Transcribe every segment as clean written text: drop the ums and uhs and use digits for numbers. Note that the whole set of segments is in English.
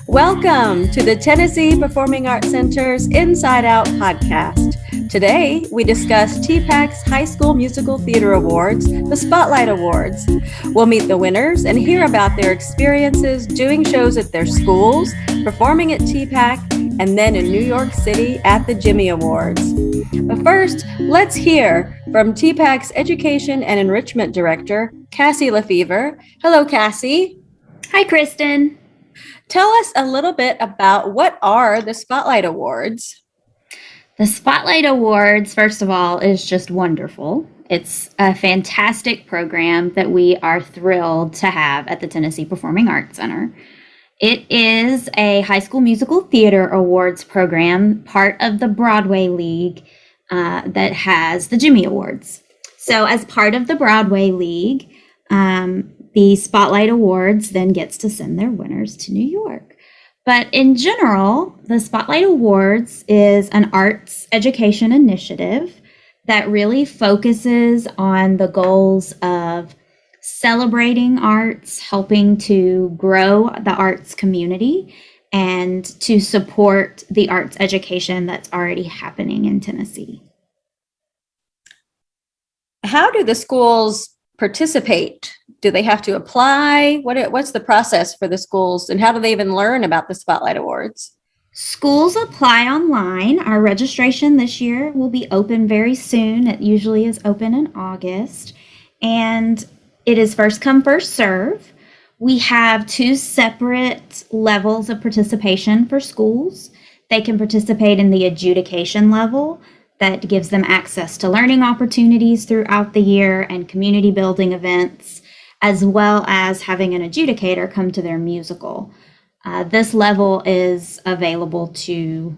Welcome to the Tennessee Performing Arts Center's Inside Out Podcast. Today, we discuss TPAC's High School Musical Theater Awards, the Spotlight Awards. We'll meet the winners and hear about their experiences doing shows at their schools, performing at TPAC, and then in New York City at the Jimmy Awards. But first, let's hear from TPAC's Education and Enrichment Director, Cassie LaFevor. Hello, Cassie. Hi, Kristin. Tell us a little bit about what are the Spotlight Awards? The Spotlight Awards, first of all, is just wonderful. It's a fantastic program that we are thrilled to have at the Tennessee Performing Arts Center. It is a high school musical theater awards program, part of the Broadway League that has the Jimmy Awards. So as part of the Broadway League, the Spotlight Awards then gets to send their winners to New York. But in general, the Spotlight Awards is an arts education initiative that really focuses on the goals of celebrating arts, helping to grow the arts community, and to support the arts education that's already happening in Tennessee. How do the schools participate? Do they have to apply? What's the process for the schools, and how do they even learn about the Spotlight Awards? Schools apply online. Our registration this year will be open very soon. It usually is open in August, and it is first come, first serve. We have two separate levels of participation for schools. They can participate in the adjudication level that gives them access to learning opportunities throughout the year and community building events, as well as having an adjudicator come to their musical. This level is available to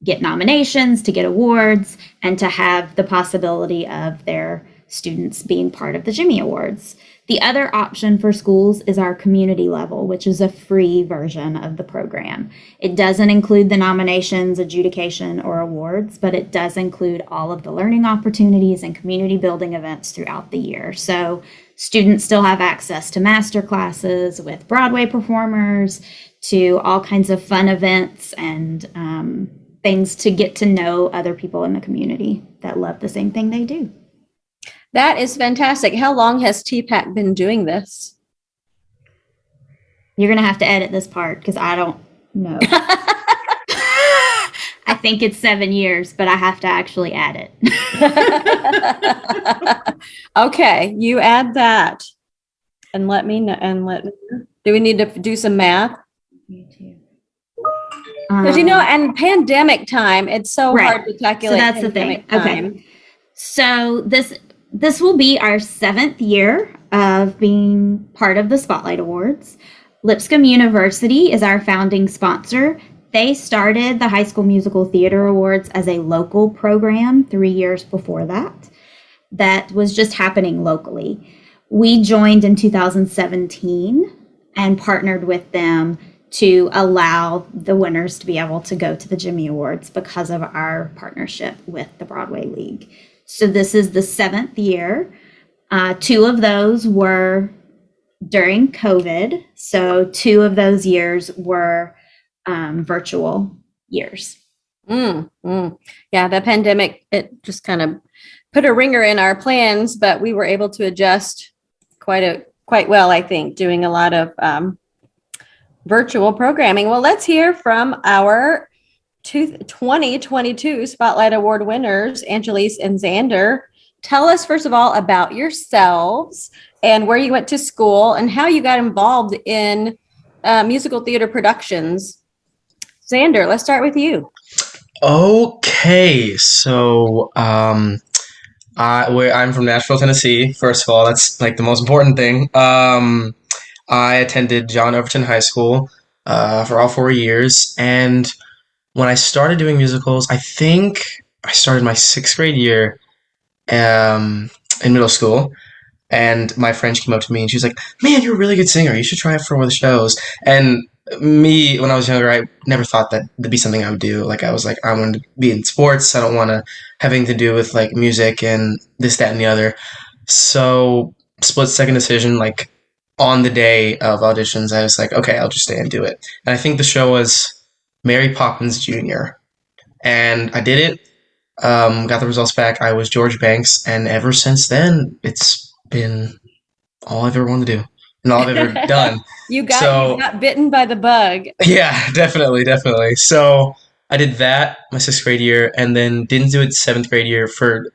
get nominations, to get awards, and to have the possibility of their students being part of the Jimmy Awards. The other option for schools is our community level, which is a free version of the program. It doesn't include the nominations, adjudication, or awards, but it does include all of the learning opportunities and community building events throughout the year. So students still have access to master classes with Broadway performers, to all kinds of fun events and things to get to know other people in the community that love the same thing they do. That is fantastic. How long has TPAC been doing this? You're going to have to edit this part because I don't know. I think it's 7 years, but I have to actually add it. Okay, you add that and let me know. Do we need to do some math? Me too. Because and pandemic time, it's so hard to calculate. So that's the thing. Okay. So this will be our 7th year of being part of the Spotlight Awards. Lipscomb University is our founding sponsor. They started the High School Musical Theater Awards as a local program 3 years before that. That was just happening locally. We joined in 2017 and partnered with them to allow the winners to be able to go to the Jimmy Awards because of our partnership with the Broadway League. So this is the 7th year. 2 of those were during COVID. So 2 of those years were virtual years. Yeah, the pandemic, it just kind of put a ringer in our plans, but we were able to adjust quite well, I think, doing a lot of virtual programming. Well, let's hear from our 2022 Spotlight Award winners, Angelis and Xander. Tell us, first of all, about yourselves and where you went to school and how you got involved in musical theater productions. Xander, let's start with you. Okay, so I'm from Nashville, Tennessee. First of all, that's like the most important thing. I attended John Overton High School for all 4 years, and when I started doing musicals, I think I started my 6th grade year in middle school, and my friend came up to me and she was like, "Man, you're a really good singer. You should try it for one of the shows." And me, when I was younger, I never thought that would be something I would do. Like, I was like, I want to be in sports. I don't want to have anything to do with like music and this, that, and the other. So split second decision, like on the day of auditions, I was like, okay, I'll just stay and do it. And I think the show was Mary Poppins Jr. And I did it, got the results back. I was George Banks, and ever since then, it's been all I've ever wanted to do and all I've ever done. You got bitten by the bug. Yeah, definitely. So I did that my sixth grade year, and then didn't do it seventh grade year for,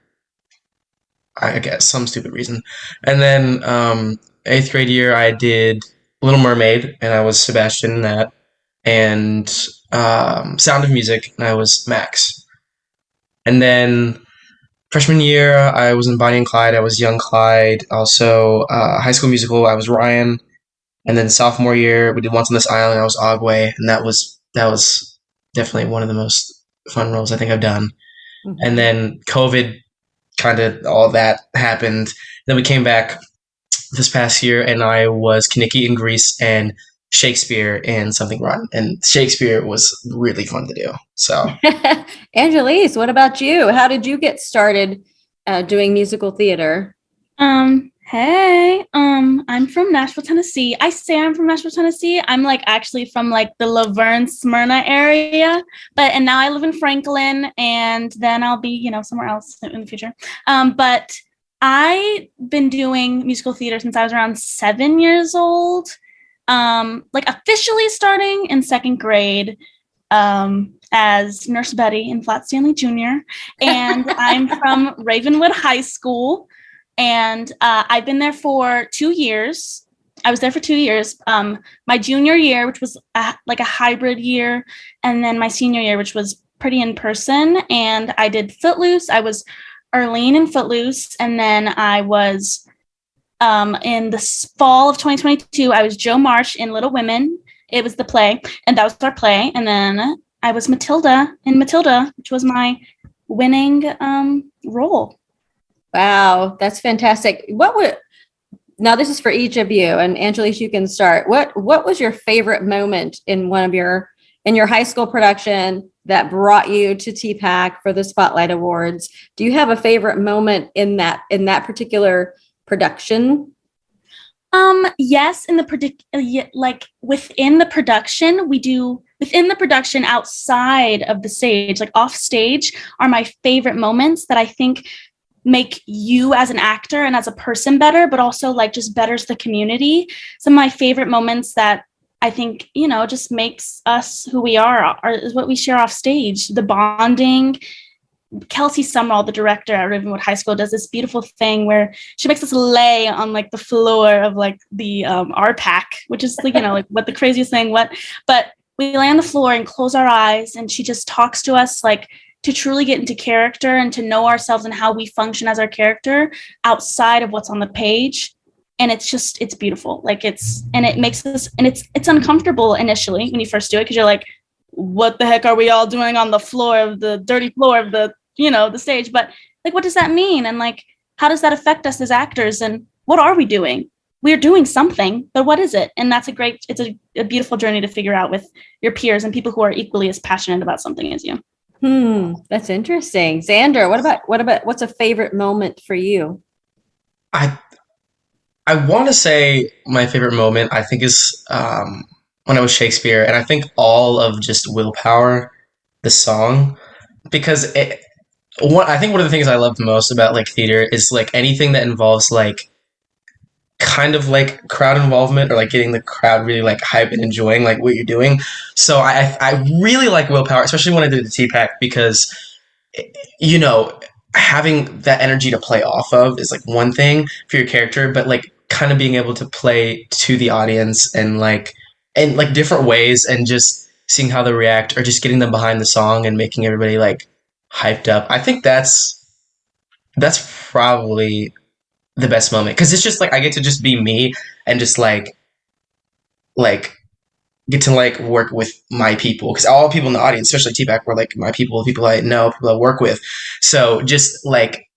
I guess, some stupid reason. And then eighth grade year, I did Little Mermaid, and I was Sebastian in that, and Sound of Music, and I was Max. And then freshman year, I was in Bonnie and Clyde. I was young Clyde. Also, High School Musical, I was Ryan. And then sophomore year, we did Once on This Island. I was Ogway, and that was definitely one of the most fun roles I think I've done. Mm-hmm. And then COVID, kind of all that happened. Then we came back this past year, and I was Kaniki in Grease and Shakespeare in Something Rotten. And Shakespeare was really fun to do. So, Angelis, what about you? How did you get started doing musical theater? Hey, I'm from Nashville, Tennessee. I say I'm from Nashville, Tennessee. I'm actually from the Laverne, Smyrna area, and now I live in Franklin, and then I'll be, somewhere else in the future. But I've been doing musical theater since I was around 7 years old. Officially starting in second grade, as Nurse Betty in Flat Stanley Jr. And I'm from Ravenwood High School. And I've been there for 2 years. I was there for 2 years. My junior year, which was a hybrid year, and then my senior year, which was pretty in person. And I did Footloose. I was Arlene in Footloose. And then I was, in the fall of 2022, I was Jo Marsh in Little Women. It was the play, and that was our play. And then I was Matilda in Matilda, which was my winning role. Wow, that's fantastic. Now this is for each of you, and Angelis, you can start. What was your favorite moment in in your high school production that brought you to TPAC for the Spotlight Awards? Do you have a favorite moment in that particular production? Yes, within the production, outside of the stage, off stage, are my favorite moments that I think make you as an actor and as a person better, but also just betters the community. Some of my favorite moments that I think, just makes us who we are is what we share off stage. The bonding. Kelsey Sumrall, the director at Ravenwood High School, does this beautiful thing where she makes us lay on the floor of the RPAC, which is what the craziest thing, but we lay on the floor and close our eyes, and she just talks to us to truly get into character and to know ourselves and how we function as our character outside of what's on the page. And it's beautiful. It makes us, and it's uncomfortable initially when you first do it, because you're like, what the heck are we all doing on the floor of the dirty floor of the, the stage? But what does that mean? And how does that affect us as actors? And what are we doing? We're doing something, but what is it? And it's a beautiful journey to figure out with your peers and people who are equally as passionate about something as you. That's interesting. Xander, what's a favorite moment for you? I want to say my favorite moment, I think, is when I was Shakespeare, and I think all of just Willpower, the song, because I think one of the things I love the most about theater is anything that involves kind of crowd involvement, or getting the crowd really hype and enjoying what you're doing. So I really like Willpower, especially when I did the TPAC, because having that energy to play off of is one thing for your character, but kind of being able to play to the audience and in different ways, and just seeing how they react, or just getting them behind the song and making everybody hyped up. I think that's probably the best moment, because it's just I get to just be me and just get to work with my people, because all people in the audience, especially TPAC, were my people, people I know, people I work with. So just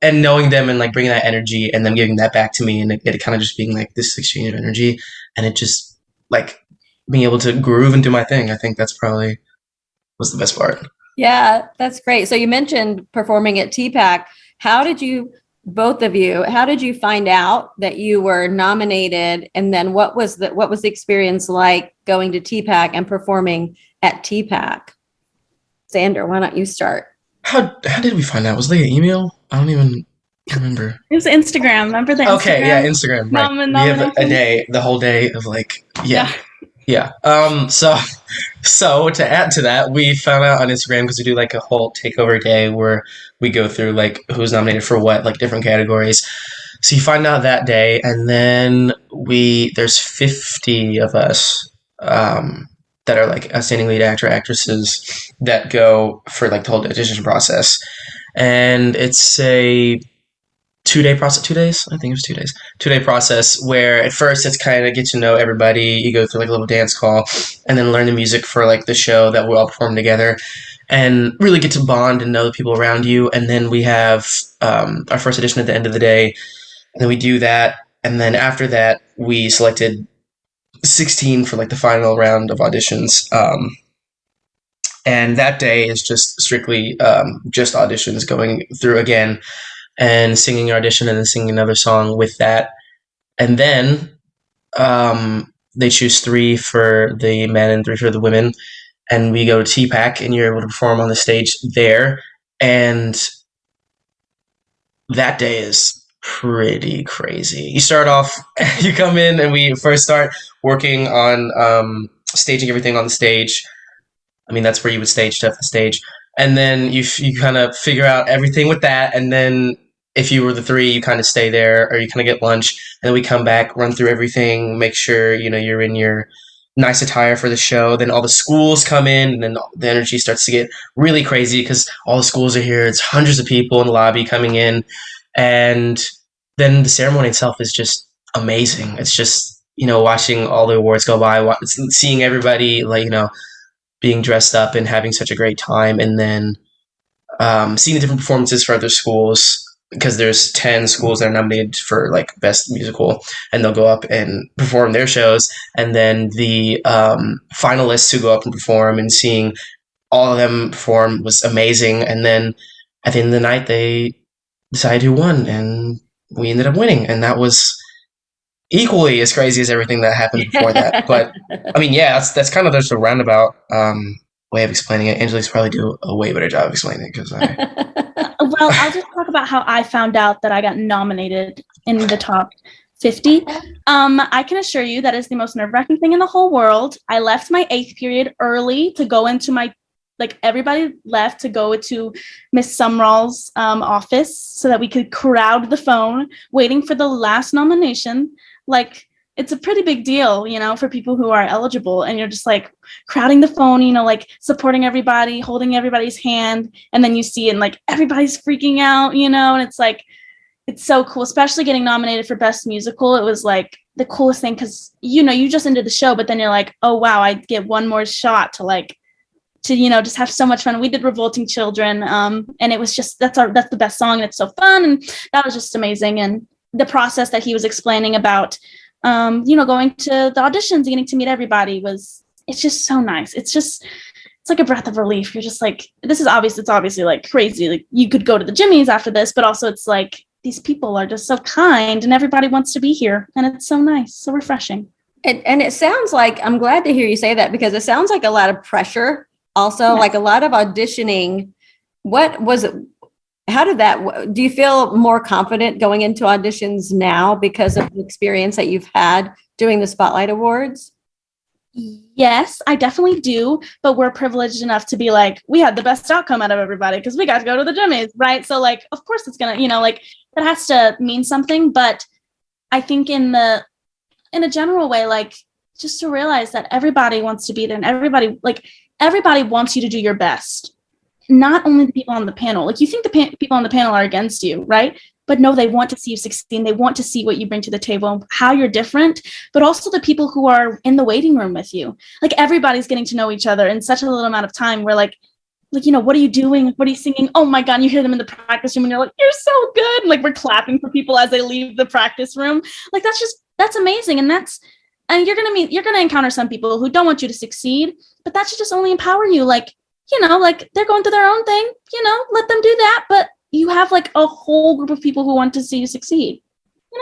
and knowing them and bringing that energy and them giving that back to me, and it kind of just being this exchange of energy, and it just being able to groove and do my thing. I think that's probably was the best part. Yeah, that's great. So you mentioned performing at TPAC. How did you both of you, how did you find out that you were nominated? And then what was the experience like going to TPAC and performing at TPAC? Xander, why don't you start? How did we find out? Was it like an email? I don't even remember. It was Instagram. Remember the Instagram? Okay, yeah, Instagram. Right. We have the whole day of like, yeah. So to add to that, we found out on Instagram because we do like a whole takeover day where we go through like who's nominated for what, like different categories. So you find out that day, and then there's 50 of us that are like outstanding lead actor, actresses that go for like the whole audition process. And it's a 2-day process, 2 days? I think it was 2 days. 2-day process where at first it's kind of get to know everybody. You go through like a little dance call and then learn the music for like the show that we'll all perform together and really get to bond and know the people around you. And then we have our first audition at the end of the day. And then we do that. And then after that, we selected 16 for like the final round of auditions. And that day is just strictly just auditions, going through again and singing your audition and then singing another song with that. And then they choose 3 for the men and 3 for the women. And we go to TPAC and you're able to perform on the stage there. And that day is pretty crazy. You start off, you come in and we first start working on staging everything on the stage. I mean, that's where you would stage stuff, the stage. And then you kind of figure out everything with that. And then if you were the 3, you kind of stay there or you kind of get lunch. And then we come back, run through everything, make sure, you're in your nice attire for the show. Then all the schools come in and then the energy starts to get really crazy because all the schools are here. It's hundreds of people in the lobby coming in. And then the ceremony itself is just amazing. It's just, watching all the awards go by, seeing everybody, like, being dressed up and having such a great time. And then seeing the different performances for other schools, because there's 10 schools that are nominated for like best musical, and they'll go up and perform their shows. And then the finalists who go up and perform, and seeing all of them perform was amazing. And then at the end of the night, they decided who won, and we ended up winning. And that was equally as crazy as everything that happened before that. But I mean, yeah, that's kind of just a roundabout way of explaining it. Angelis probably do a way better job of explaining it because Well, I'll just talk about how I found out that I got nominated in the top 50. I can assure you that is the most nerve-wracking thing in the whole world. I left my 8th period early to go into my, everybody left to go to Miss Sumrall's office so that we could crowd the phone waiting for the last nomination. It's a pretty big deal, for people who are eligible. And you're just crowding the phone, supporting everybody, holding everybody's hand. And then you see it and everybody's freaking out, and it's so cool, especially getting nominated for Best Musical. It was the coolest thing because, you just ended the show, but then you're like, oh, wow, I get one more shot to just have so much fun. We did Revolting Children. And it was just, that's the best song. And it's so fun. And that was just amazing. And the process that he was explaining about, going to the auditions and getting to meet everybody it's just so nice. It's like a breath of relief. You're just it's obviously crazy. You could go to the Jimmys after this, but also it's these people are just so kind and everybody wants to be here. And it's so nice, so refreshing. And it sounds like, I'm glad to hear you say that because it sounds like a lot of pressure also, Yeah. a lot of auditioning. What was it? How did that, do you feel more confident going into auditions now because of the experience that you've had doing the Spotlight Awards? Yes, I definitely do. But we're privileged enough to be we had the best outcome out of everybody because we got to go to the Jimmys, right? So of course it's going to, that has to mean something. But I think in a general way, just to realize that everybody wants to be there and everybody wants you to do your best. Not only the people on the panel, you think the people on the panel are against you, right? But no, they want to see you succeed. They want to see what you bring to the table, how you're different, but also the people who are in the waiting room with you. Everybody's getting to know each other in such a little amount of time. We're what are you doing? What are you singing? Oh my God. And you hear them in the practice room and you're you're so good. And we're clapping for people as they leave the practice room. That's amazing. And you're going to encounter some people who don't want you to succeed, but that should just only empower you. They're going through their own thing, let them do that. But you have like a whole group of people who want to see you succeed.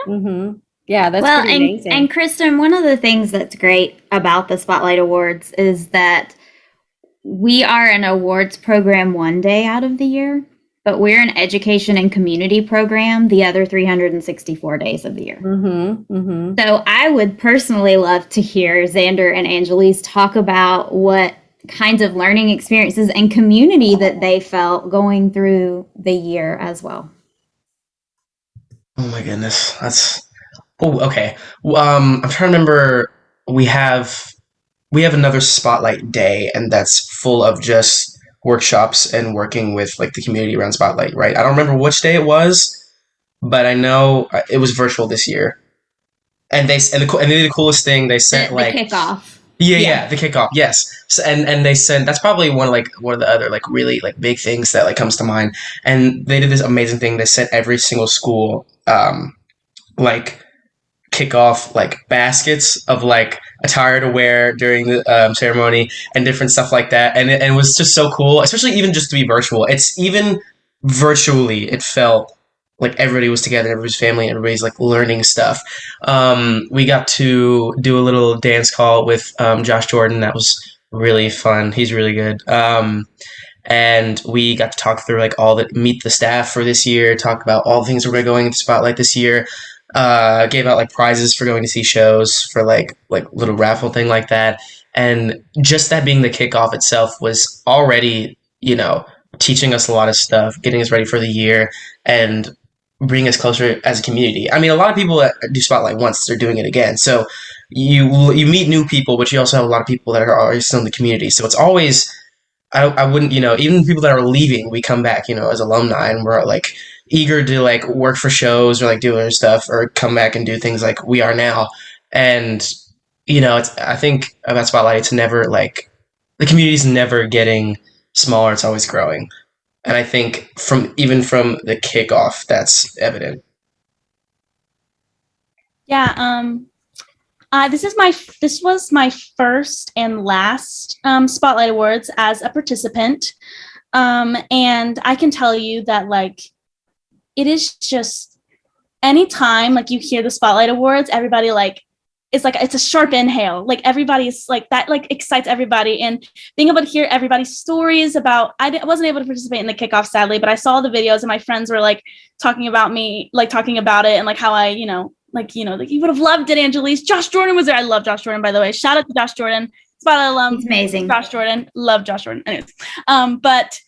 Mm-hmm. Yeah, that's pretty amazing. And Kristin, one of the things that's great about the Spotlight Awards is that we are an awards program one day out of the year, but we're an education and community program the other 364 days of the year. Mm-hmm. Mm-hmm. So I would personally love to hear Xander and Angelis talk about what kinds of learning experiences and community that they felt going through the year as well. Oh my goodness, okay. I'm trying to remember. We have another Spotlight Day, and that's full of just workshops and working with like the community around Spotlight. Right? I don't remember which day it was, but I know it was virtual this year. And they did the coolest thing. They sent the like kickoff. Yeah, the kickoff. Yes, so, and they sent. That's probably one of the other like really like big things that like comes to mind. And they did this amazing thing. They sent every single school like kickoff like baskets of like attire to wear during the ceremony and different stuff like that. And it was just so cool, especially even just to be virtual. It's even virtually, it felt like everybody was together, everybody's family, everybody's like learning stuff. We got to do a little dance call with Josh Jordan. That was really fun. He's really good. And we got to talk through like meet the staff for this year, talk about all the things we're going into Spotlight this year. Gave out like prizes for going to see shows for like little raffle thing like that. And just that being the kickoff itself was already, teaching us a lot of stuff, getting us ready for the year and bring us closer as a community. I mean, a lot of people that do Spotlight once, they're doing it again. So you meet new people, but you also have a lot of people that are already still in the community. So it's always, I wouldn't, even people that are leaving, we come back, as alumni, and we're like eager to like work for shows or like do other stuff or come back and do things like we are now. And, I think about Spotlight, it's never like, the community's never getting smaller, it's always growing. And I think from the kickoff, that's evident. Yeah. This was my first and last Spotlight Awards as a participant. And I can tell you that like, it is just anytime like you hear the Spotlight Awards, everybody like, it's a sharp inhale. Like everybody's like that, like excites everybody. And being able to hear everybody's stories about, I wasn't able to participate in the kickoff, sadly, but I saw the videos and my friends were like talking about me, like talking about it and like how I, like you would have loved it, Angelis. Josh Jordan was there. I love Josh Jordan, by the way. Shout out to Josh Jordan. Spotlight alum. He's amazing. Josh Jordan. Love Josh Jordan. Anyways, but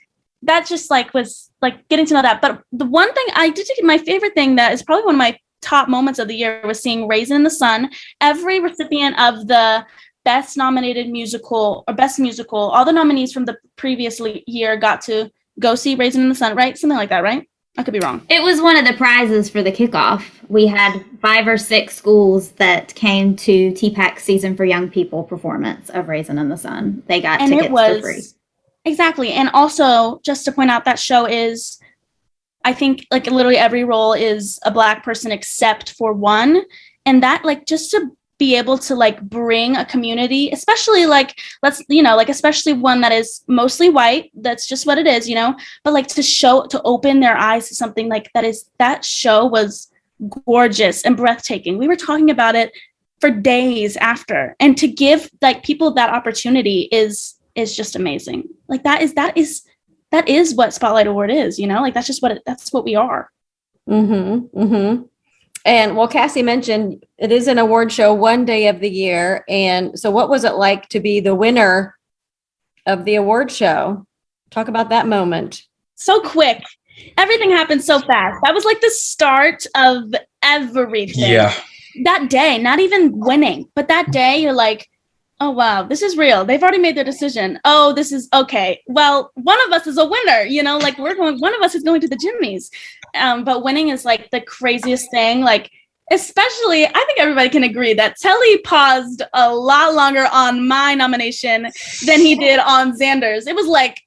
that just like was like getting to know that. But the one thing I did, my favorite thing that is probably one of my top moments of the year was seeing Raisin in the Sun. Every recipient of the best nominated musical or best musical, all the nominees from the previous year got to go see Raisin in the Sun, right? Something like that, right? I could be wrong. It was one of the prizes for the kickoff. We had 5 or 6 schools that came to TPAC Season for Young People performance of Raisin in the Sun. They got tickets for free. Exactly. And also, just to point out, that show is, I think like literally every role is a Black person except for one. And that like just to be able to like bring a community, especially like, especially one that is mostly white, that's just what it is, but like to open their eyes to something like that show was gorgeous and breathtaking. We were talking about it for days after, and to give like people that opportunity is just amazing. Like that is what Spotlight Award is, like that's what we are. Mm-hmm. Mm-hmm. And well, Cassie mentioned it is an award show one day of the year. And so what was it like to be the winner of the award show? Talk about that moment. So quick. Everything happened so fast. That was like the start of everything. Yeah. That day, not even winning, but that day you're like, oh, wow, this is real. They've already made their decision. Oh, this is okay. Well, one of us is a winner, like one of us is going to the Jimmys. But winning is like the craziest thing. Like, especially, I think everybody can agree that Telly paused a lot longer on my nomination than he did on Xander's. It was like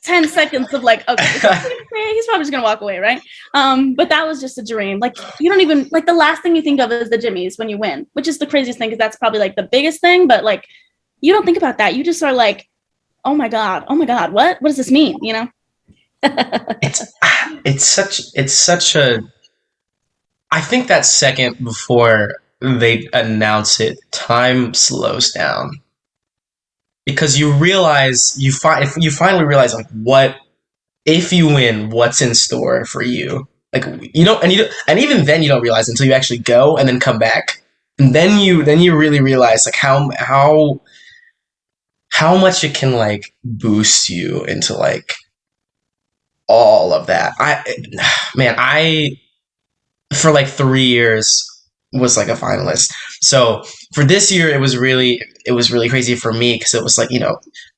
10 seconds of like, okay, he's probably just going to walk away, right? But that was just a dream. Like, you don't even, like, the last thing you think of is the Jimmys when you win, which is the craziest thing because that's probably like the biggest thing. But like, you don't think about that. You just are like, oh my God, what does this mean? It's such a, I think that second before they announce it, time slows down because you realize you finally realize like what if you win, what's in store for you. Like and even then you don't realize until you actually go and then come back, and then you really realize like how much it can like boost you into like all of that. I for like 3 years was like a finalist. So for this year, it was really crazy for me because it was like,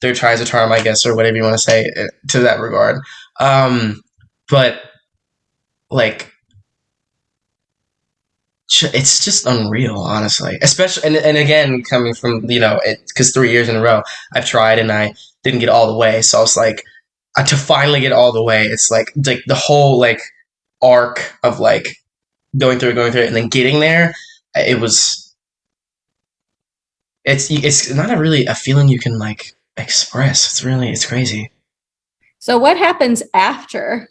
third tries a charm, I guess, or whatever you want to say to that regard. But like, it's just unreal, honestly. Especially, and again, coming from, because 3 years in a row, I've tried and I didn't get all the way. So I was like, to finally get all the way, it's like the whole like arc of like going through it, and then getting there. It's not really a feeling you can like express. It's crazy. So what happens after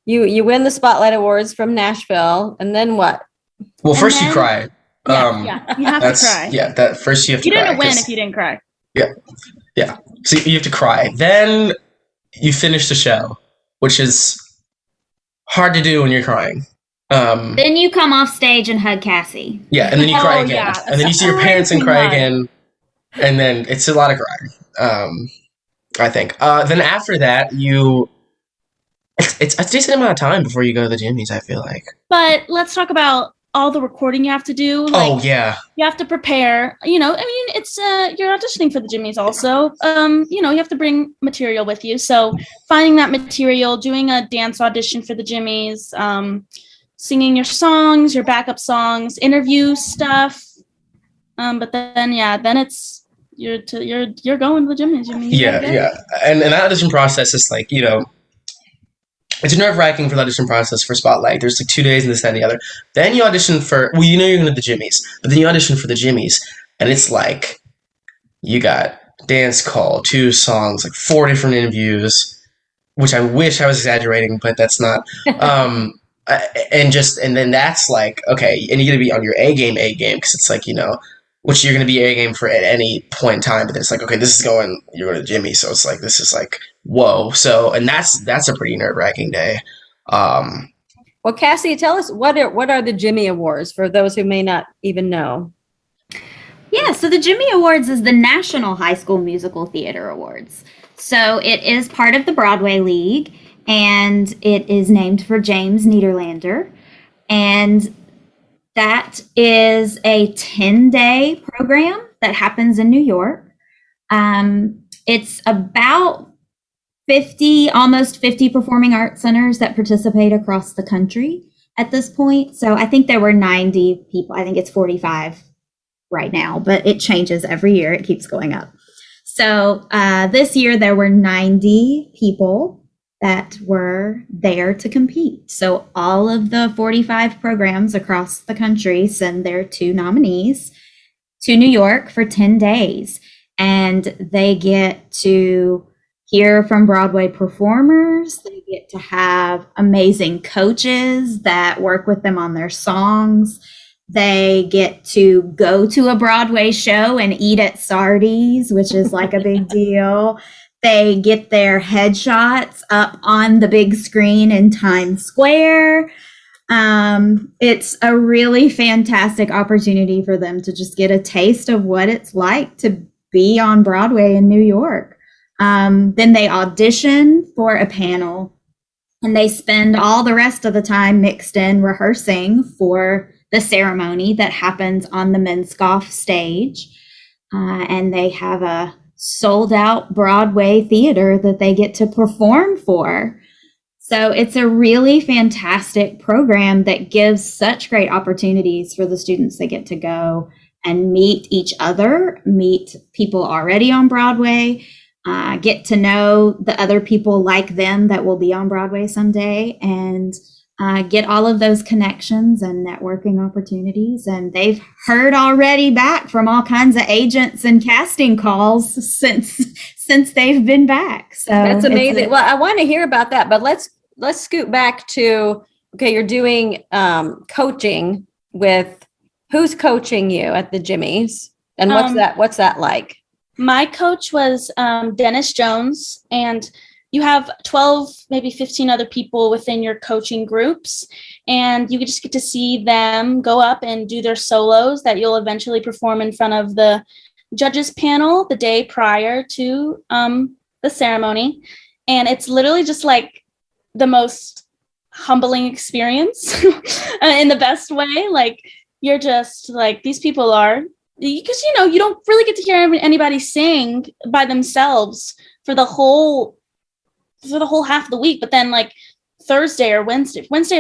you win the Spotlight Awards from Nashville, and then what? Well, first you cry. You have to cry. Yeah, that first you have to cry. You didn't win if you didn't cry. Yeah. So you have to cry. Then you finish the show, which is hard to do when you're crying. Then you come off stage and hug Cassie. Yeah, and then you cry again. Yeah. And then you see your parents and cry again. And then it's a lot of crying, I think. Then after that, it's a decent amount of time before you go to the Jimmys, I feel like. But let's talk about all the recording you have to do. Like, yeah. You have to prepare. It's you're auditioning for the Jimmys also. You have to bring material with you. So finding that material, doing a dance audition for the Jimmys, singing your songs, your backup songs, interview stuff. But then it's you're going to the Jimmys. Yeah. And that audition process is like, it's nerve-wracking for the audition process for Spotlight. There's like 2 days and this, that, and the other. Then you audition for, you're going to the Jimmys, but then you audition for the Jimmys, and it's like, you got dance call, 2 songs, like 4 different interviews, which I wish I was exaggerating, but that's not. And then that's like, okay, and you're going to be on your A game, because it's like, which you're going to be A game for at any point in time, but then it's like, okay, you're going to the Jimmy, so it's like, this is like, whoa. So, and that's a pretty nerve-wracking day. Well, Cassie, tell us what are the Jimmy Awards for those who may not even know? Yeah, so the Jimmy Awards is the National High School Musical Theater Awards. So it is part of the Broadway League, and it is named for James Nederlander. And that is a 10-day program that happens in New York. It's about almost 50 performing arts centers that participate across the country at this point. So I think there were 90 people. I think it's 45 right now, but it changes every year. It keeps going up. So this year there were 90 people that were there to compete. So all of the 45 programs across the country send their 2 nominees to New York for 10 days. And they get to hear from Broadway performers. They get to have amazing coaches that work with them on their songs. They get to go to a Broadway show and eat at Sardi's, which is like a big deal. They get their headshots up on the big screen in Times Square. It's a really fantastic opportunity for them to just get a taste of what it's like to be on Broadway in New York. Then they audition for a panel, and they spend all the rest of the time mixed in rehearsing for the ceremony that happens on the Minskoff stage. And they have a sold out Broadway theater that they get to perform for. So it's a really fantastic program that gives such great opportunities for the students that get to go and meet each other, meet people already on Broadway, get to know the other people like them that will be on Broadway someday, and get all of those connections and networking opportunities. And they've heard already back from all kinds of agents and casting calls since they've been back. So that's amazing. Well, I want to hear about that, but let's scoot back to, okay, you're doing coaching with, who's coaching you at the Jimmy's, and what's that like? My coach was Dennis Jones, and you have 12, maybe 15 other people within your coaching groups, and you just get to see them go up and do their solos that you'll eventually perform in front of the judges panel the day prior to the ceremony. And it's literally just like the most humbling experience in the best way. Like, you're just like, these people are, because, you don't really get to hear anybody sing by themselves for the whole half of the week. But then like Wednesday or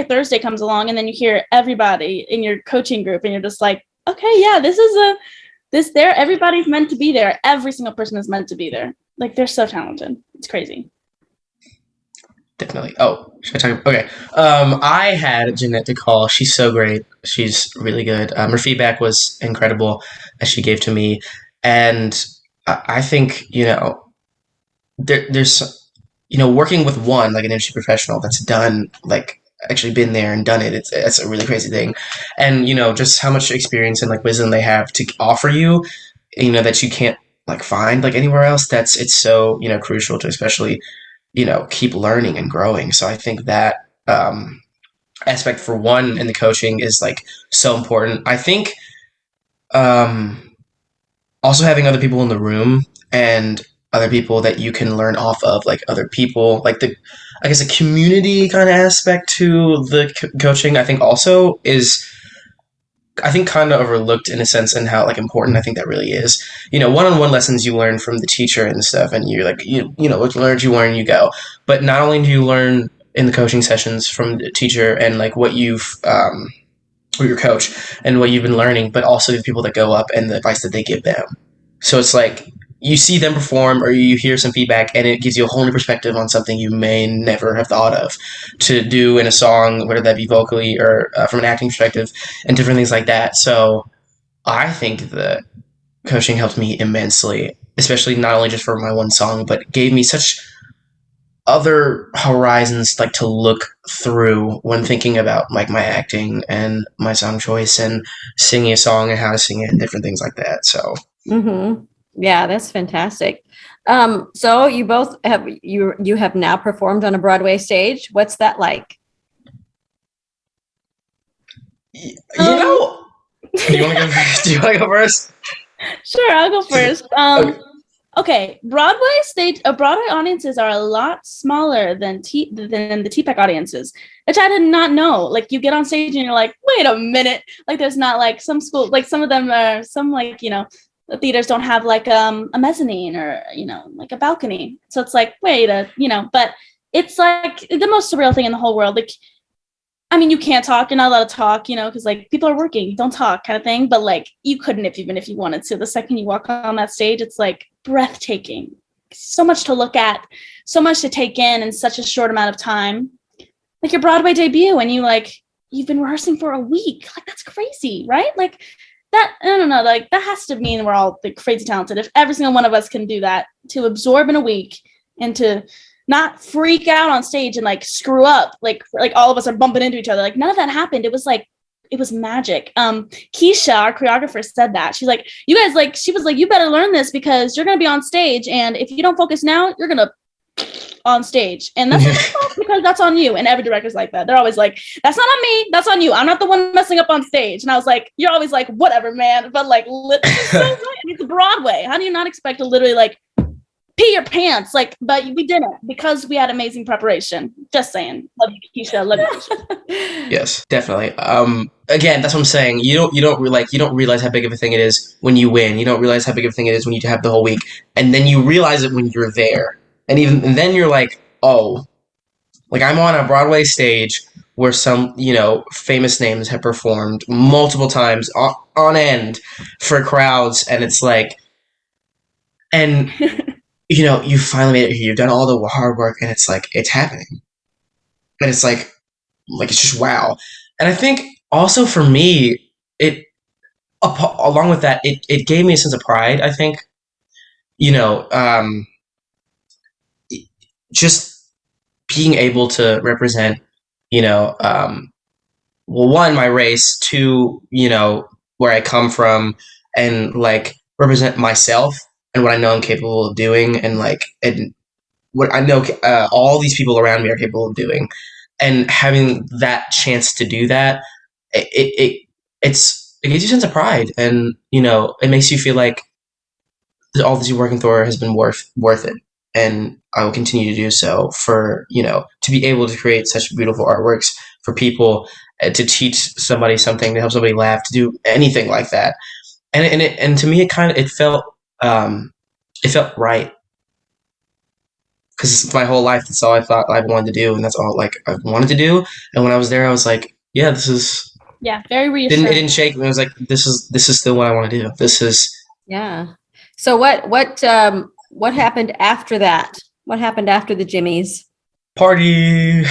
Thursday comes along, and then you hear everybody in your coaching group, and you're just like, okay, yeah, everybody's meant to be there. Every single person is meant to be there. Like, they're so talented. It's crazy. Definitely. Oh, should I talk? Okay. I had Jeanette to call. She's so great. She's really good. Her feedback was incredible as she gave to me. And I think, there's, working with one, like an industry professional that's done, like, actually been there and done it. It's a really crazy thing. And, just how much experience and like wisdom they have to offer you, that you can't like find like anywhere else. It's so, crucial to especially, keep learning and growing. So I think that aspect for one in the coaching is like so important. I think also having other people in the room and other people that you can learn off of, like other people, like a community kind of aspect to the coaching, I think also is, kind of overlooked in a sense, and how like important I think that really is. One-on-one lessons you learn from the teacher and stuff, and you're like, what you learn, you go. But not only do you learn in the coaching sessions from the teacher and like what you've, or your coach and what you've been learning, but also the people that go up and the advice that they give them. So it's like, you see them perform or you hear some feedback, and it gives you a whole new perspective on something you may never have thought of to do in a song, whether that be vocally or from an acting perspective and different things like that. So I think that coaching helped me immensely, especially not only just for my one song, but gave me such other horizons like to look through when thinking about like my acting and my song choice and singing a song and how to sing it and different things like that. So. Mm-hmm. Yeah, that's fantastic. So you both have now performed on a Broadway stage. What's that like? Do you want to go first? Do you want to go first? Sure, I'll go first. Okay. Broadway audiences are a lot smaller than the TPAC audiences, which I did not know. Like, you get on stage and you're like, wait a minute. Like, there's not like some school, like some of them are the theaters don't have like a mezzanine or, like a balcony. So it's like, but it's like the most surreal thing in the whole world. Like, I mean, you can't talk. You're not allowed to talk, because like people are working, don't talk kind of thing. But like, you couldn't even if you wanted to. The second you walk on that stage, it's like breathtaking. So much to look at, so much to take in such a short amount of time. Like your Broadway debut, and you've been rehearsing for a week. Like, that's crazy, right? Like, that, I don't know, like that has to mean we're all like crazy talented. If every single one of us can do that, to absorb in a week and to not freak out on stage and like screw up, like all of us are bumping into each other. Like, none of that happened. It was magic. Keisha, our choreographer, said that. She's like, you guys, like, she was like, you better learn this because you're going to be on stage. And if you don't focus now, you're going to on stage, and that's not because that's on you. And every director's like that. They're always like, that's not on me, that's on you. I'm not the one messing up on stage. And I was like, you're always like, whatever, man. But like, it's Broadway. How do you not expect to literally like pee your pants? Like, but we didn't, because we had amazing preparation. Just saying. Love you, Keisha. Love you, Keisha. Yes, definitely. Again, that's what I'm saying. You don't realize how big of a thing it is when you win. You don't realize how big of a thing it is when you have the whole week, and then you realize it when you're there. And then you're like, oh, like I'm on a Broadway stage where some, famous names have performed multiple times on end for crowds. And it's like, and, you finally made it here. You've done all the hard work, and it's like, it's happening. And it's like, like it's just wow. And I think also for me, along with that, it gave me a sense of pride. I think, you know, just being able to represent, you know, well, one, my race, two, you know, where I come from, and like represent myself and what I know I'm capable of doing, and like, and what I know all these people around me are capable of doing, and having that chance to do that, it gives you a sense of pride, and you know, it makes you feel like all this you're working for has been worth it, and I will continue to do so for, you know, to be able to create such beautiful artworks for people, to teach somebody something, to help somebody laugh, to do anything like that, and to me it felt right, because my whole life that's all I thought I wanted to do, and that's all like I wanted to do, and when I was there, I was like, yeah, this is. Yeah, very reassuring. It didn't shake me. I was like, this is still what I want to do. This is. Yeah. So what happened after that? What happened after the Jimmys? Party.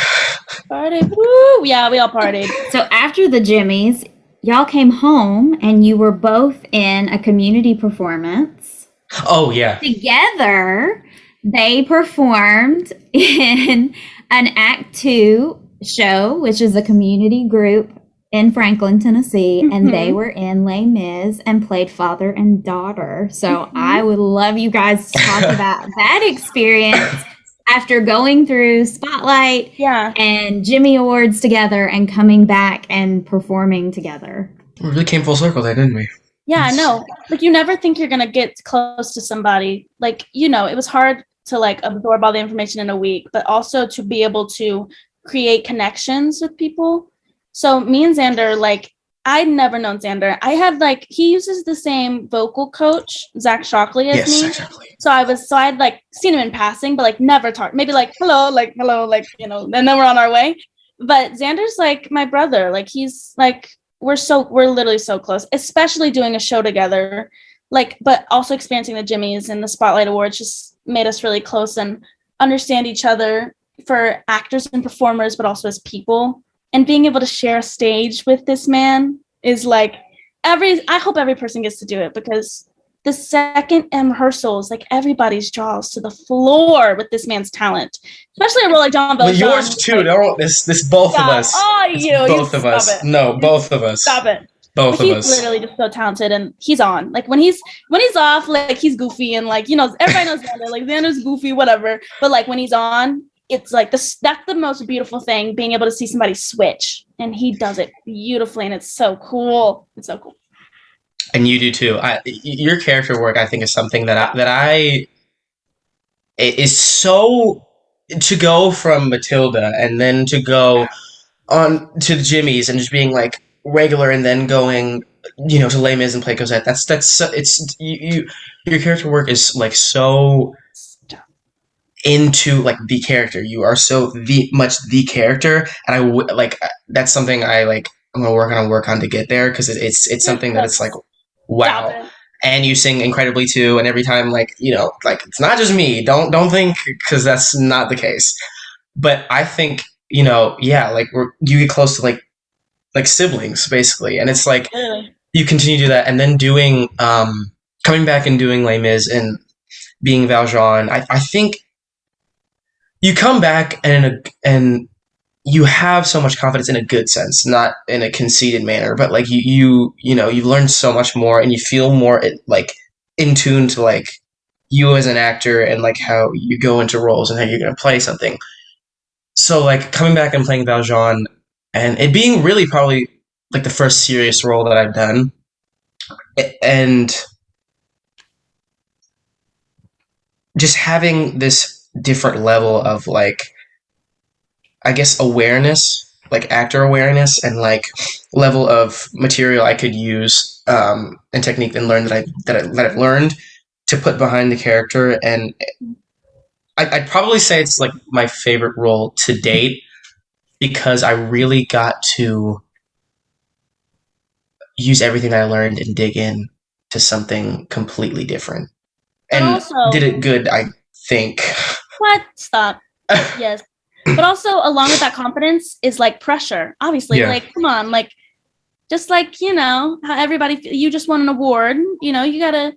Woo! Yeah, we all partied. So after the Jimmys, y'all came home and you were both in a community performance. Oh, yeah. Together, they performed in an Act 2 show, which is a community group in Franklin, Tennessee, and they were in Les Mis and played father and daughter. So I would love you guys to talk about that experience after going through Spotlight and Jimmy Awards together and coming back and performing together. We really came full circle there, didn't we? Yeah, I know. Like, you never think you're going to get close to somebody. Like, you know, it was hard to like absorb all the information in a week, but also to be able to create connections with people. So me and Xander, like, I'd never known Xander. I had like, he uses the same vocal coach, Zach Shockley, as me. Exactly. So I'd like seen him in passing, but like never talked. Maybe like, hello, you know, and then we're on our way. But Xander's like my brother. Like, he's like, we're literally so close, especially doing a show together. Like, but also experiencing the Jimmys and the Spotlight Awards just made us really close and understand each other for actors and performers, but also as people. And being able to share a stage with this man is like I hope every person gets to do it, because the second in rehearsals, like everybody's jaws to the floor with this man's talent, especially a role like John Valjean. Well, yours too. Like, don't this both of us. Oh, both of us. No, both of us. Stop it. Both of us. He's literally just so talented, and he's on. Like when he's off, like he's goofy, and like, you know, everybody knows Xander. Like Xander's goofy, whatever. But like when he's on, it's like that's the most beautiful thing, being able to see somebody switch, and he does it beautifully, and it's so cool. It's so cool. And you do too. Your character work, I think, is something that is so, to go from Matilda and then to go on to the Jimmys and just being like regular, and then going, you know, to Les Mis and play Cosette. Your character work is like so into like the character. You are so much the character, and that's something I'm gonna work on to get there, because it's something that it's like, wow. And you sing incredibly too, and every time, like, you know, like, it's not just me, don't think, because that's not the case. But I think, you know, yeah, like you get close to like siblings basically, and it's like you continue to do that, and then doing coming back and doing Les Mis and being Valjean. I think you come back and you have so much confidence in a good sense, not in a conceited manner, but like you know, you've learned so much more, and you feel more like in tune to like you as an actor, and like how you go into roles and how you're going to play something. So like coming back and playing Valjean, and it being really probably like the first serious role that I've done, and just having this different level of like, I guess, awareness, like actor awareness, and like level of material I could use and technique and learn that I've learned to put behind the character. And I'd probably say it's like my favorite role to date, because I really got to use everything I learned and dig in to something completely different, and also, did it good, I think. What? Stop. Yes. But also along with that confidence is like pressure. Obviously, like, come on, like, just like, you know, how everybody, you just won an award, you know, you gotta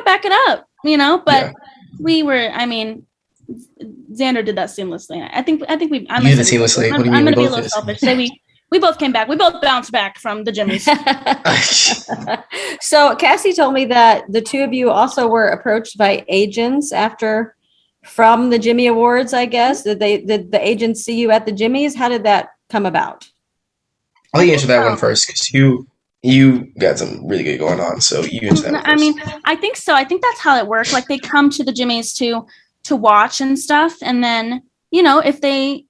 back it up, you know, but Xander did that seamlessly. I think I'm going to be a little selfish. Say we both came back. We both bounced back from the Jimmys. So Cassie told me that the two of you also were approached by agents from the Jimmy Awards, I guess. Did the agents see you at the Jimmys? How did that come about? I'll let you answer that one first, because you got some really good going on. So you answer that one first. I mean, I think so. I think that's how it worked. Like, they come to the Jimmys to watch and stuff, and then, you know, if they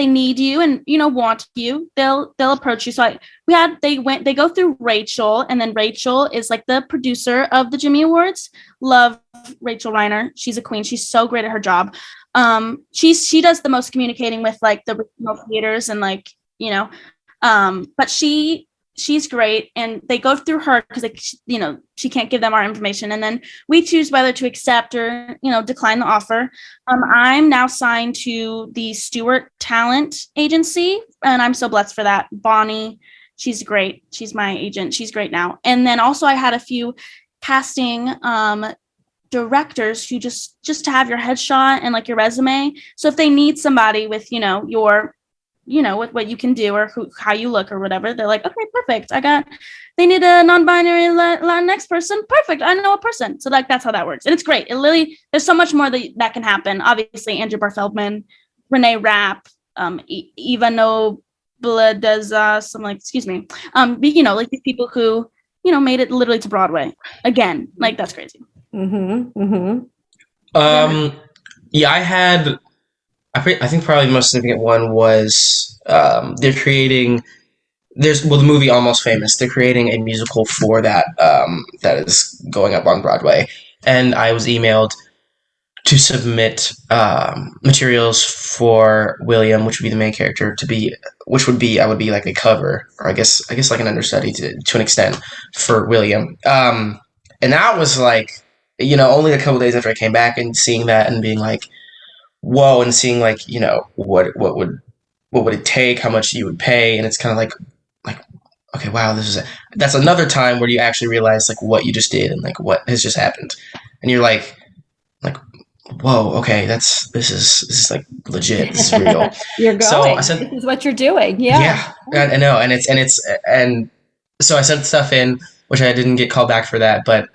need you and, you know, want you, they'll approach you. So they go through Rachel, and then Rachel is like the producer of the Jimmy Awards. Love Rachel Reiner. She's a queen. She's so great at her job. She does the most communicating with like the regional theaters and, like, you know, but she's great, and they go through her because, like, you know, she can't give them our information, and then we choose whether to accept or, you know, decline the offer. I'm now signed to the Stewart Talent Agency, and I'm so blessed for that. Bonnie, she's great. She's my agent. She's great now. And then also I had a few casting directors who just to have your headshot and like your resume. So if they need somebody with, you know, with what you can do or how you look or whatever, they're like, okay, perfect. They need a non-binary Latinx person. Perfect. I know a person. So like, that's how that works. And it's great. It literally, there's so much more that can happen. Obviously, Andrew Barfeldman, Renee Rapp, Eva Nobledeza, I'm like, excuse me. You know, like these people who, you know, made it literally to Broadway again. Like, that's crazy. Mm-hmm. Mm-hmm. Yeah, I think probably the most significant one was they're creating. The movie Almost Famous. They're creating a musical for that that is going up on Broadway, and I was emailed to submit materials for William, which would be the main character, I would be like a cover, or I guess like an understudy to an extent for William. And that was like, you know, only a couple days after I came back and seeing that and being like, whoa, and seeing like, you know, what would it take, how much you would pay, and it's kind of like okay, wow, that's another time where you actually realize like what you just did and like what has just happened, and you're like whoa, okay, this is like legit, this is real. You're going. So this is what you're doing. Yeah, I know, and so I sent stuff in, which I didn't get called back for that, but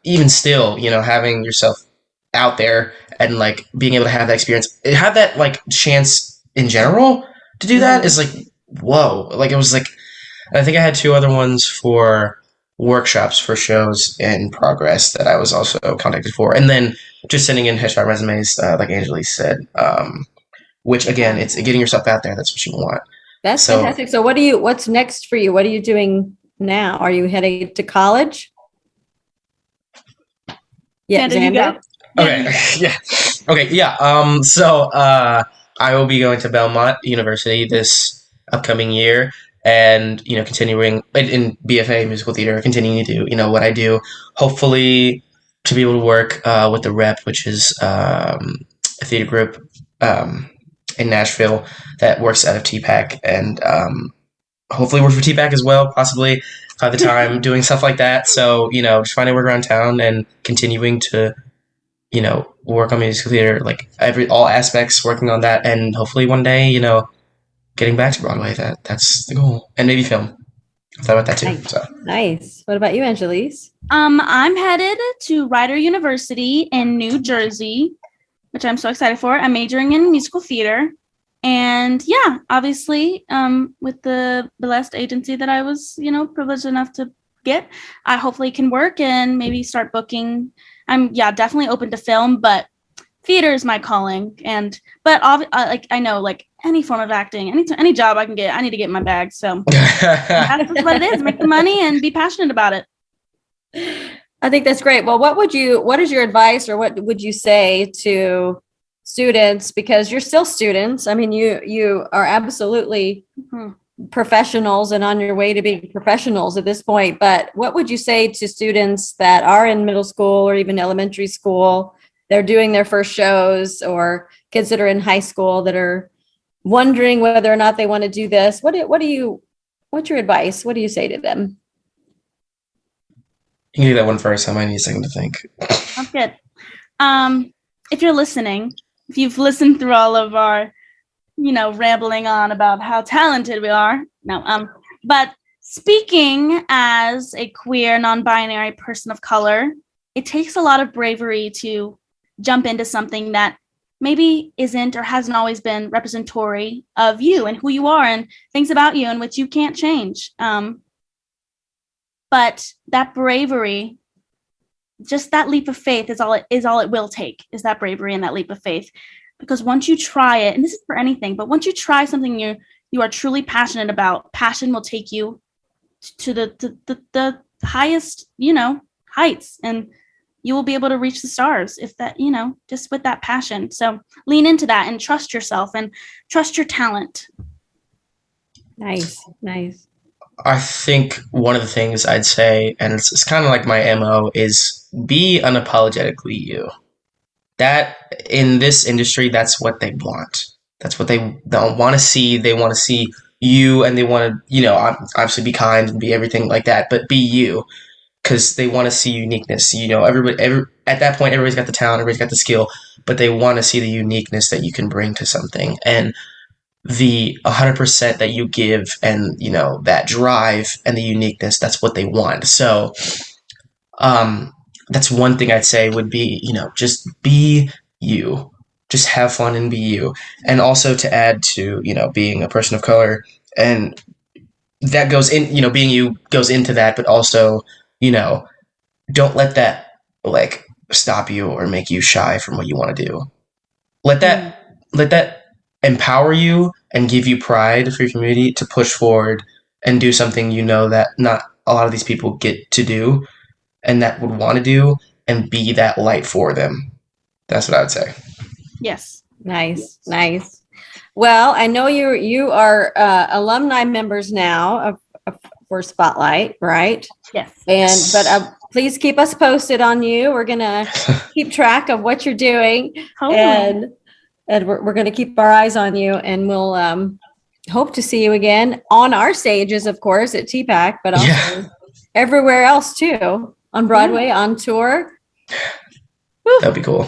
even still, you know, having yourself out there and like being able to have that experience, have that like chance in general to do that is like, whoa. Like, it was like, I think I had 2 other ones for workshops for shows in progress that I was also contacted for, and then just sending in headshot resumes, like Angelis said, which again, it's getting yourself out there. That's what you want. That's fantastic. So what's next for you? What are you doing now? Are you heading to college? Yeah, Xander? Okay. Yeah. Okay. Yeah. So I will be going to Belmont University this upcoming year, and, you know, continuing in BFA musical theater, continuing to do, you know, what I do. Hopefully, to be able to work with the Rep, which is a theater group in Nashville that works out of TPAC, and hopefully work for TPAC as well, possibly by the time doing stuff like that. So, you know, just finding work around town and continuing to, you know, work on musical theater, like all aspects, working on that, and hopefully one day, you know, getting back to Broadway. That's the goal, and maybe film. I thought about that too. Nice. So nice. What about you, Angelis? I'm headed to Rider University in New Jersey, which I'm so excited for. I'm majoring in musical theater, and yeah, obviously, with the blessed agency that I was, you know, privileged enough to get, I hopefully can work and maybe start booking. I'm definitely open to film, but theater is my calling. But like, I know, like, any form of acting, any job I can get, I need to get in my bag. So that's what it is. Make the money and be passionate about it. I think that's great. Well, what is your advice, or what would you say to students? Because you're still students. I mean, you are absolutely professionals and on your way to being professionals at this point. But what would you say to students that are in middle school or even elementary school? They're doing their first shows, or kids that are in high school that are, wondering whether or not they want to do this, what's your advice? What do you say to them? You can do that one first. I might need a second to think. Sounds good. If you're listening, if you've listened through all of our, rambling on about how talented we are. No, but speaking as a queer, non-binary person of color, it takes a lot of bravery to jump into something that maybe isn't or hasn't always been representatory of you and who you are and things about you in which you can't change. But that bravery, just that leap of faith is all it will take, is that bravery and that leap of faith. Because once you try it, and this is for anything, but once you try something you are truly passionate about, passion will take you to the highest, heights, and you will be able to reach the stars if that, just with that passion. So lean into that and trust yourself and trust your talent. Nice. I think one of the things I'd say, and it's kind of like my MO, is be unapologetically you. That in this industry, that's what they want. That's what they don't want to see. They want to see you, and they want to, obviously be kind and be everything like that, but be you, because they want to see uniqueness. Everybody, at that point, everybody's got the talent, everybody's got the skill, but they want to see the uniqueness that you can bring to something. And the 100% that you give, and that drive and the uniqueness, that's what they want. So that's one thing I'd say would be, just be you, just have fun and be you. And also to add to, being a person of color, and that goes in, being you goes into that, but also, don't let that stop you or make you shy from what you want to do. Let that empower you and give you pride for your community to push forward and do something that not a lot of these people get to do and that would want to do, and be that light for them. That's what I would say. Yes. Nice. Well, I know you are alumni members now for Spotlight, right? Yes. But please keep us posted on you. We're gonna keep track of what you're doing, Totally. and we're going to keep our eyes on you, and we'll hope to see you again on our stages, of course, at TPAC, but also everywhere else too, on Broadway, on tour. That'd be cool.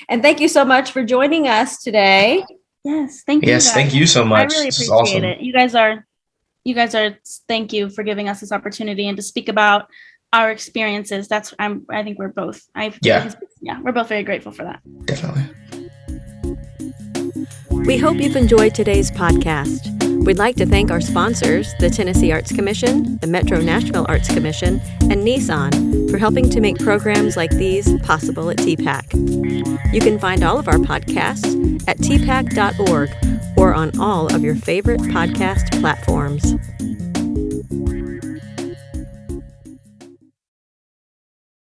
And thank you so much for joining us today. Yes, thank you. Yes, thank you so much. I really This is appreciate awesome. it. You guys are. Thank you for giving us this opportunity and to speak about our experiences. I think we're both. We're both very grateful for that. Definitely. We hope you've enjoyed today's podcast. We'd like to thank our sponsors, the Tennessee Arts Commission, the Metro Nashville Arts Commission, and Nissan for helping to make programs like these possible at TPAC. You can find all of our podcasts at tpac.org or on all of your favorite podcast platforms.